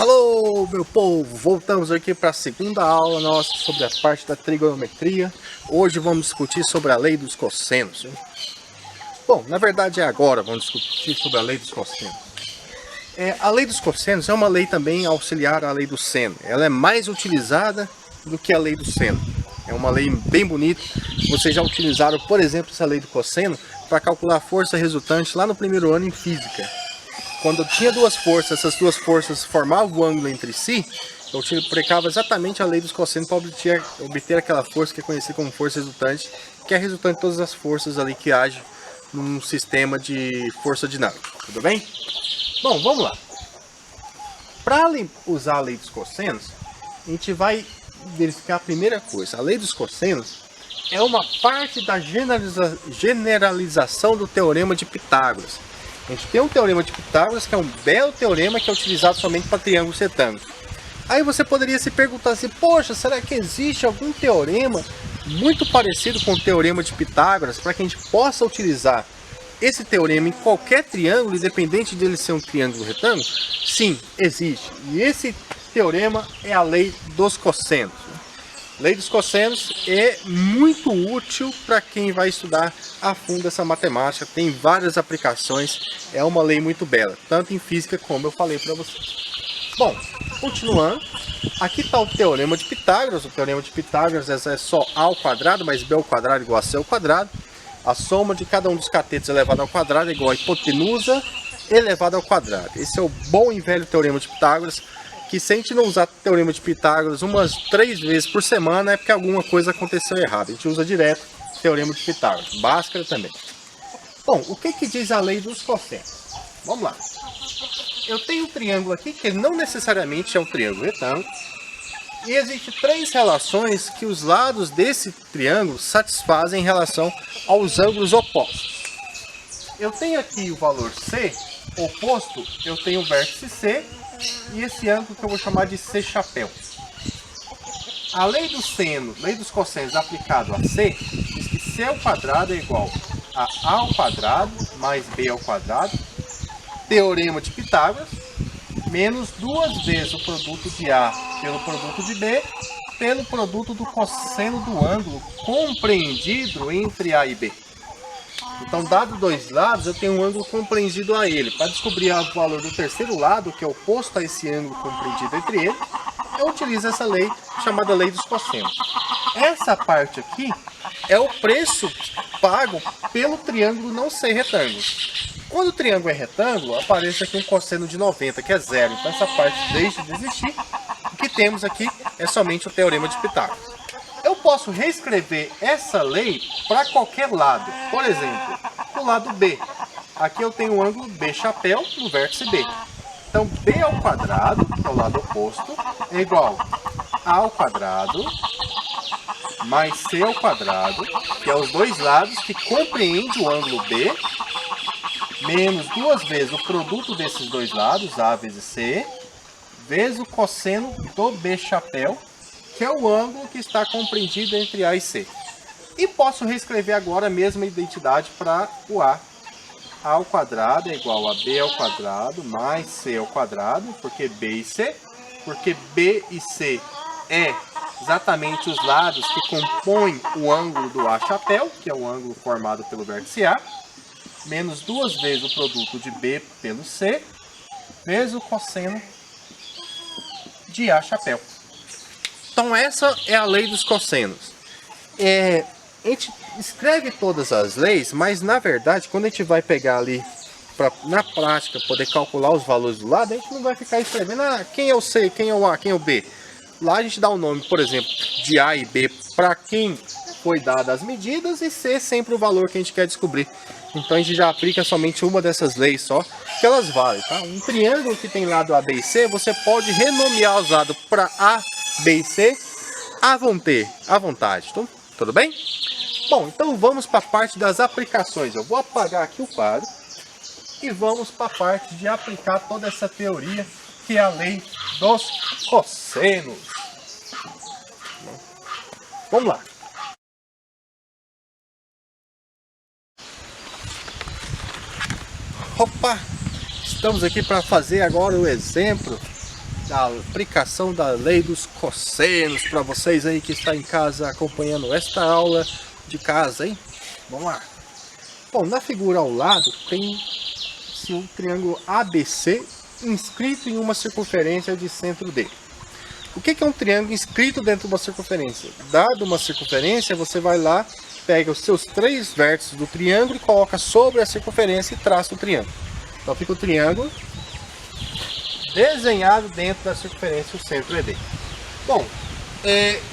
Alô, meu povo! Voltamos aqui para a segunda aula nossa sobre a parte da trigonometria. Hoje vamos discutir sobre a lei dos cossenos. Bom, na verdade é agora vamos discutir sobre a lei dos cossenos. A lei dos cossenos é uma lei também auxiliar à lei do seno. Ela é mais utilizada do que a lei do seno. É uma lei bem bonita. Vocês já utilizaram, por exemplo, essa lei do cosseno para calcular a força resultante lá no primeiro ano em física. Quando tinha duas forças, essas duas forças formavam o ângulo entre si, eu aplicava exatamente a lei dos cossenos para obter aquela força que é conhecida como força resultante, que é a resultante de todas as forças ali que agem num sistema de força dinâmica. Tudo bem? Bom, vamos lá. Para usar a lei dos cossenos, a gente vai verificar a primeira coisa. A lei dos cossenos é uma parte da generalização do teorema de Pitágoras. A gente tem um teorema de Pitágoras, que é um belo teorema que é utilizado somente para triângulos retângulos. Aí você poderia se perguntar assim, poxa, será que existe algum teorema muito parecido com o teorema de Pitágoras para que a gente possa utilizar esse teorema em qualquer triângulo, independente dele ser um triângulo retângulo? Sim, existe. E esse teorema é a lei dos cossenos. Lei dos cossenos é muito útil para quem vai estudar a fundo essa matemática, tem várias aplicações, é uma lei muito bela, tanto em física como eu falei para vocês. Bom, continuando, aqui está o teorema de Pitágoras. O teorema de Pitágoras é só a ao quadrado mais b ao quadrado igual a c ao quadrado. A soma de cada um dos catetos elevado ao quadrado é igual a hipotenusa elevada ao quadrado. Esse é o bom e velho teorema de Pitágoras, que se a gente não usar o teorema de Pitágoras umas 3 vezes por semana é porque alguma coisa aconteceu errado. A gente usa direto o teorema de Pitágoras, Bhaskara também. Bom, o que diz a lei dos cossenos? Vamos lá. Eu tenho um triângulo aqui que não necessariamente é um triângulo retângulo. E existem 3 relações que os lados desse triângulo satisfazem em relação aos ângulos opostos. Eu tenho aqui o valor C, oposto, eu tenho o vértice C, e esse ângulo que eu vou chamar de C chapéu. A lei do seno, lei dos cossenos aplicado a C, diz que C ao quadrado é igual a ao quadrado mais B ao quadrado, teorema de Pitágoras, menos 2 vezes o produto de A pelo produto de B, pelo produto do cosseno do ângulo compreendido entre A e B. Então, dado dois lados, eu tenho um ângulo compreendido a ele. Para descobrir o valor do terceiro lado, que é oposto a esse ângulo compreendido entre eles, eu utilizo essa lei chamada lei dos cossenos. Essa parte aqui é o preço pago pelo triângulo não ser retângulo. Quando o triângulo é retângulo, aparece aqui um cosseno de 90, que é zero. Então, essa parte deixa de existir. O que temos aqui é somente o teorema de Pitágoras. Eu posso reescrever essa lei para qualquer lado. Por exemplo, o lado B. Aqui eu tenho o ângulo B chapéu no vértice B. Então, B ao quadrado, que é o lado oposto, é igual a ao quadrado mais C ao quadrado, que é os dois lados que compreendem o ângulo B, menos 2 vezes o produto desses dois lados, A vezes C, vezes o cosseno do B chapéu, que é o ângulo que está compreendido entre A e C. E posso reescrever agora a mesma identidade para o A. A ao quadrado é igual a B ao quadrado mais C ao quadrado, porque B e C, porque B e C é exatamente os lados que compõem o ângulo do A chapéu, que é o ângulo formado pelo vértice A, menos 2 vezes o produto de B pelo C, vezes o cosseno de A chapéu. Então essa é a lei dos cossenos. A gente escreve todas as leis, mas na verdade quando a gente vai pegar ali na prática poder calcular os valores do lado, a gente não vai ficar escrevendo quem é o C, quem é o A, quem é o B. Lá a gente dá o nome, por exemplo, de A e B para quem foi dada as medidas e C sempre o valor que a gente quer descobrir. Então a gente já aplica somente uma dessas leis só, que elas valem, tá? Um triângulo que tem lado A, B e C, você pode renomear os lados para A, B e C à vontade, tudo bem? Bom, então vamos para a parte das aplicações. Eu vou apagar aqui o quadro e vamos para a parte de aplicar toda essa teoria que é a lei dos cossenos. Vamos lá. Opa! Estamos aqui para fazer agora o exemplo da aplicação da lei dos cossenos para vocês aí que está em casa acompanhando esta aula de casa, hein? Vamos lá. Bom, na figura ao lado tem um triângulo ABC inscrito em uma circunferência de centro D. O que é um triângulo inscrito dentro de uma circunferência? Dado uma circunferência, você vai lá, pega os seus 3 vértices do triângulo e coloca sobre a circunferência e traça o triângulo. Então fica o triângulo desenhado dentro da circunferência, o centro é D. Bom,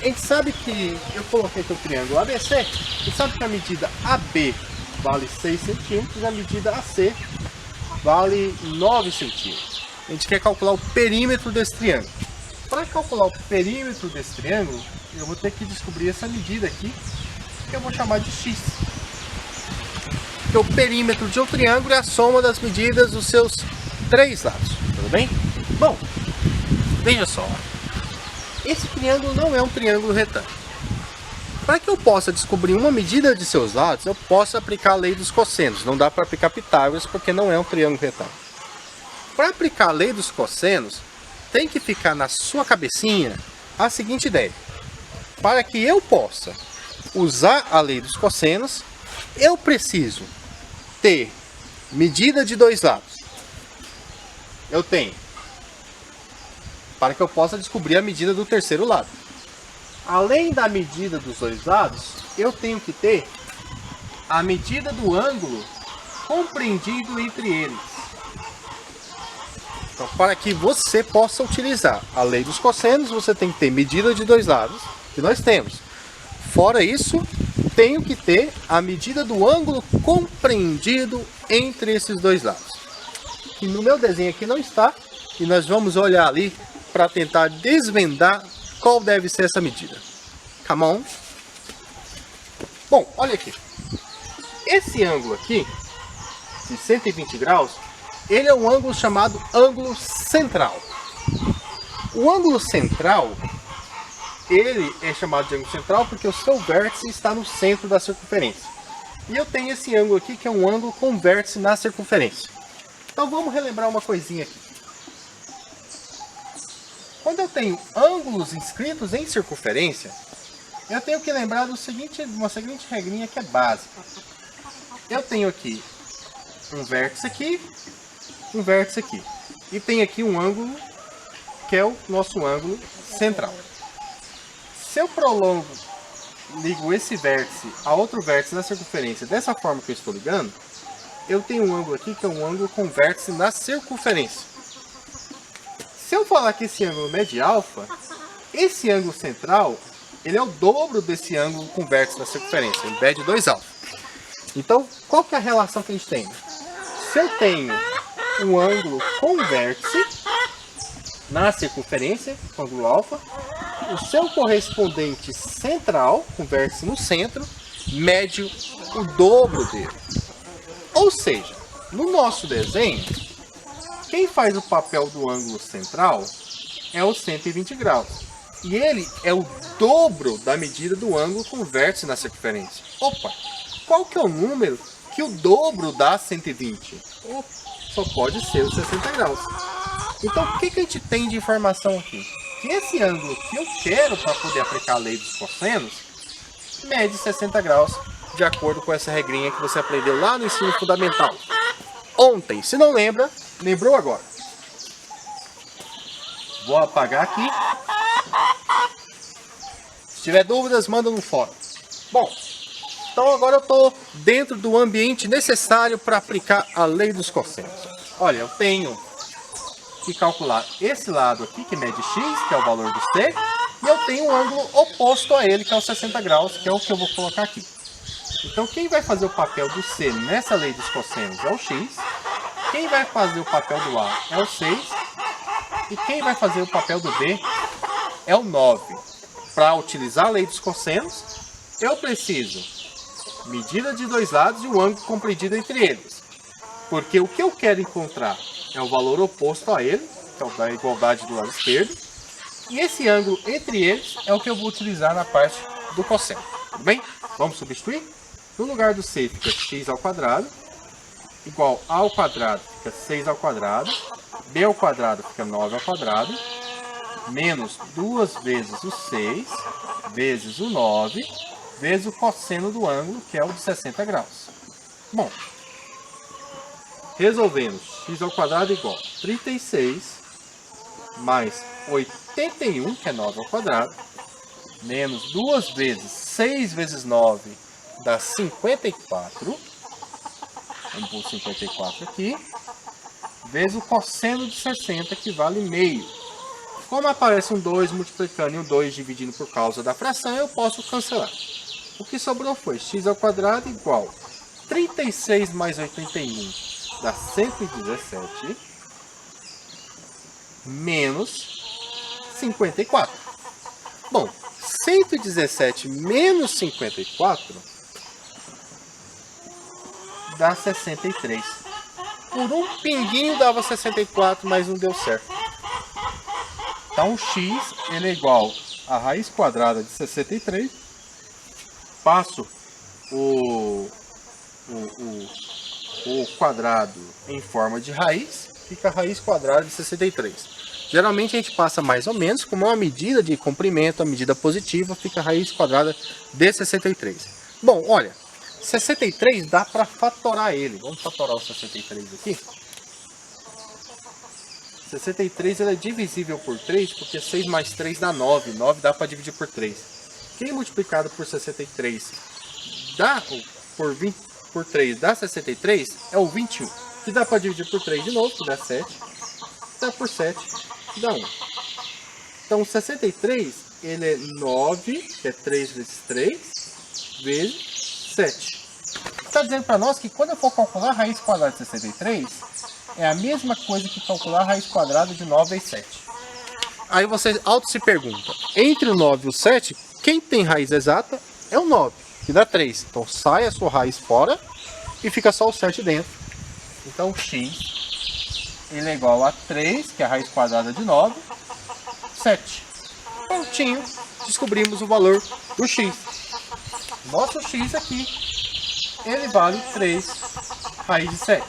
a gente sabe que eu coloquei aqui o triângulo ABC, a gente sabe que a medida AB vale 6 centímetros e a medida AC vale 9 centímetros. A gente quer calcular o perímetro desse triângulo. Para calcular o perímetro desse triângulo, eu vou ter que descobrir essa medida aqui, que eu vou chamar de x. Porque o perímetro de um triângulo é a soma das medidas dos seus 3 lados. Tudo bem? Bom, veja só. Esse triângulo não é um triângulo retângulo. Para que eu possa descobrir uma medida de seus lados, eu posso aplicar a lei dos cossenos. Não dá para aplicar Pitágoras porque não é um triângulo retângulo. Para aplicar a lei dos cossenos, tem que ficar na sua cabecinha a seguinte ideia. Para que eu possa usar a lei dos cossenos, eu preciso ter medida de 2 lados. Eu tenho. Para que eu possa descobrir a medida do terceiro lado. Além da medida dos 2 lados, eu tenho que ter a medida do ângulo compreendido entre eles. Então, para que você possa utilizar a lei dos cossenos, você tem que ter medida de 2 lados, que nós temos. Fora isso, tenho que ter a medida do ângulo compreendido entre esses 2 lados. E no meu desenho aqui não está, e nós vamos olhar ali para tentar desvendar qual deve ser essa medida. Come on. Bom, olha aqui. Esse ângulo aqui, de 120 graus, ele é um ângulo chamado ângulo central. O ângulo central, ele é chamado de ângulo central porque o seu vértice está no centro da circunferência. E eu tenho esse ângulo aqui que é um ângulo com vértice na circunferência. Então vamos relembrar uma coisinha aqui. Quando eu tenho ângulos inscritos em circunferência, eu tenho que lembrar uma seguinte regrinha que é básica. Eu tenho aqui um vértice aqui, um vértice aqui. E tem aqui um ângulo, que é o nosso ângulo central. Se eu ligo esse vértice a outro vértice na circunferência dessa forma que eu estou ligando, eu tenho um ângulo aqui que é um ângulo com vértice na circunferência. Se eu falar que esse ângulo mede alfa, esse ângulo central, ele é o dobro desse ângulo com vértice na circunferência, ele mede 2 alfa. Então, qual que é a relação que a gente tem? Se eu tenho um ângulo com vértice na circunferência, com ângulo alfa, o seu correspondente central, com vértice no centro, mede o dobro dele. Ou seja, no nosso desenho, quem faz o papel do ângulo central é o 120 graus. E ele é o dobro da medida do ângulo com vértice na circunferência. Opa! Qual que é o número que o dobro dá 120? Só pode ser os 60 graus. Então, o que a gente tem de informação aqui? Que esse ângulo que eu quero para poder aplicar a lei dos cossenos mede 60 graus, de acordo com essa regrinha que você aprendeu lá no ensino fundamental. Ontem, se não lembra, lembrou agora. Vou apagar aqui. Se tiver dúvidas, manda no fórum. Bom, então agora eu estou dentro do ambiente necessário para aplicar a lei dos cossenos. Olha, eu tenho que calcular esse lado aqui, que mede x, que é o valor do c, e eu tenho um ângulo oposto a ele, que é o 60 graus, que é o que eu vou colocar aqui. Então quem vai fazer o papel do c nessa lei dos cossenos é o x, quem vai fazer o papel do a é o 6, e quem vai fazer o papel do b é o 9. Para utilizar a lei dos cossenos, eu preciso medida de 2 lados e o ângulo compreendido entre eles. Porque o que eu quero encontrar é o valor oposto a ele, que é o da igualdade do lado esquerdo. E esse ângulo entre eles é o que eu vou utilizar na parte do cosseno. Tudo bem? Vamos substituir? No lugar do c fica x ao quadrado, igual a ao quadrado fica 6 ao quadrado, b ao quadrado fica 9 ao quadrado, menos 2 vezes o 6, vezes o 9, vezes o cosseno do ângulo, que é o de 60 graus. Bom, resolvendo, x ao quadrado igual a 36, mais 81, que é 9 ao quadrado, menos 2 vezes 6 vezes 9, dá 54. Vamos pôr 54 aqui. Vezes o cosseno de 60, que vale meio. Como aparece um 2 multiplicando e um 2 dividindo por causa da fração, eu posso cancelar. O que sobrou foi x ao quadrado igual a 36 mais 81 dá 117 menos 54. Bom, 117 menos 54 dá 63. Por um pinguinho dava 64, mas não deu certo. Então, x ele é igual a raiz quadrada de 63. Passo o quadrado em forma de raiz, fica a raiz quadrada de 63. Geralmente a gente passa mais ou menos, como uma medida de comprimento, a medida positiva, fica a raiz quadrada de 63. Bom, olha, 63 dá para fatorar ele. Vamos fatorar o 63 aqui. 63 ele é divisível por 3, porque 6 mais 3 dá 9. 9 dá para dividir por 3. Quem multiplicado por 63 dá por 3 dá 63 é o 21. Que dá para dividir por 3 de novo, que dá 7. Dá por 7, que dá 1. Então 63 ele é 9, que é 3 vezes 3, vezes 7. Está dizendo para nós que quando eu for calcular a raiz quadrada de 63, é a mesma coisa que calcular a raiz quadrada de 9 vezes 7. Aí você auto se pergunta, entre o 9 e o 7, quem tem raiz exata é o 9, que dá 3. Então sai a sua raiz fora e fica só o 7 dentro. Então x ele é igual a 3, que é a raiz quadrada de 9, 7. Prontinho, descobrimos o valor do x. Nosso x aqui, ele vale 3 raiz de 7.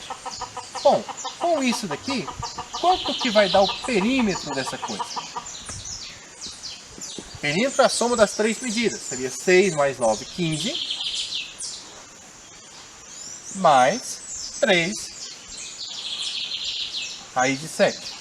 Bom, com isso daqui, quanto que vai dar o perímetro dessa coisa? Perímetro é a soma das três medidas. Seria 6 mais 9, 15. Mais 3 raiz de 7.